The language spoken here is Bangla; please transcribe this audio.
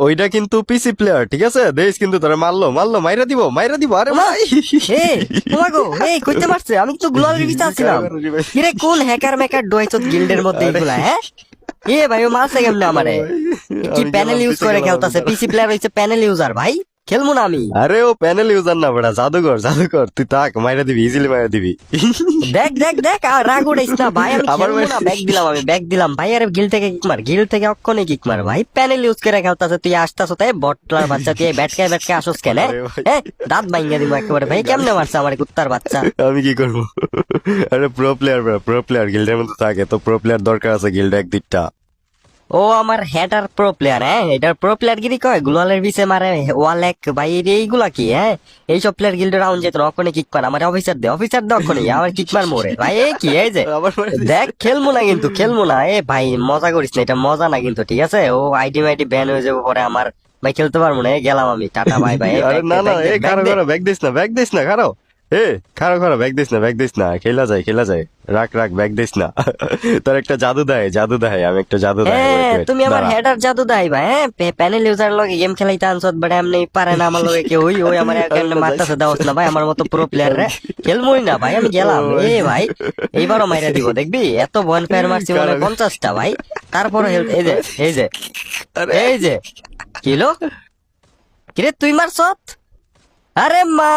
ওইটা কিন্তু পিসি প্লেয়ার, ঠিক আছে? দেশ কিন্তু তোরা মারলো মারলো, মাইরা দিব আরে ভাই। এ তোমাগো এই কইতে পারছে আমি তো গ্লোয়াল রিভিউ চাচ্ছিলাম। কিরে কোন হ্যাকার মেকার ডুয়াইছত গিল্ডের মধ্যে এগুলা হ্যাঁ? এ ভাই ও মারছে কেমনে আমারে? কি প্যানেল ইউজ করে খেলতাছে? পিসি প্লেয়ার হইছে প্যানেল ইউজার ভাই, খেলবো না আমি। আরে ও প্যানেল ইউজার না বড়া, জাদুকর তুই তাক মাইরা দিবি, ইজিলি মাইরা দিবি। দেখ দেখ দেখ আর রাগ উঠাইস না ভাই, আমি আবার খেলবো না। ব্যাগ দিলাম ভাই। আরে গিল থেকে কিক মার, গিল থেকে অক্ষণে কিক মার ভাই। প্যানেল ইউজ করে খেলতাছে, তুই আসতাছ তাই বটলার বাচ্চা, তুই ব্যাটকে আসোস কেন? আরে ভাই। হ্যাঁ দাঁত ভাঙিয়ে দিব একেবারে ভাই। কেমনে মারছে আমার কুত্তার বাচ্চা? আমি কি করবো? আরে প্রো প্লেয়ার গিল্ডের মধ্যে থাকে তো, প্রো প্লেয়ার দরকার আছে গিল্ডে একদিকটা। ও আমার হেডার প্রো প্লেয়ার, হ্যাঁ এটার প্রো প্লেয়ার গিরি কয় গ্লোয়ালের বিচে মারে ওয়ালেক ভাই। এইগুলা কি হ্যাঁ? এইসব প্লেয়ার গিল্ডে রাউন্ড যেত অক্ষণে কিক মার। আমার অফিসার দে অক্ষণে আমার কিক মার মোরে ভাই। এই কি এই যে আবার মাইরা দিছে। দেখ খেলবো না এ ভাই, মজা করিস না, এটা মজা না কিন্তু, ঠিক আছে? ও আইডি মাইডি ব্যান হয়ে যাবে পরে আমার ভাই, খেলতে পারবো না। গেলাম আমি, টাটা বাই বাই। আরে না ব্যাগ দিস না খারো। খারো ব্যাগ দিস না, খেলা যায়। রাখ ব্যাগ দিস না। তোর একটা জাদু দেয়, আমি একটা জাদু দেয়। হ্যাঁ তুমি আমার হেডার জাদু দাই ভাই। হ্যাঁ প্যানেল ইউজার লগে গেম খেলাইতে আনছত বাট এমনি পারে না আমার লগে কেউ। ওই আমার একাউন্টে মারতাছে দাওস না ভাই, আমার মতো প্রো প্লেয়ার রে খেলমই না ভাই। আমি গেলাম এ ভাই, এইবারও মাইরা দিব দেখবি। এত বন ফায়ার মারছি মানে 50টা ভাই, তারপরে এই যে কিলো কিরে তুই মারছত? আরে মা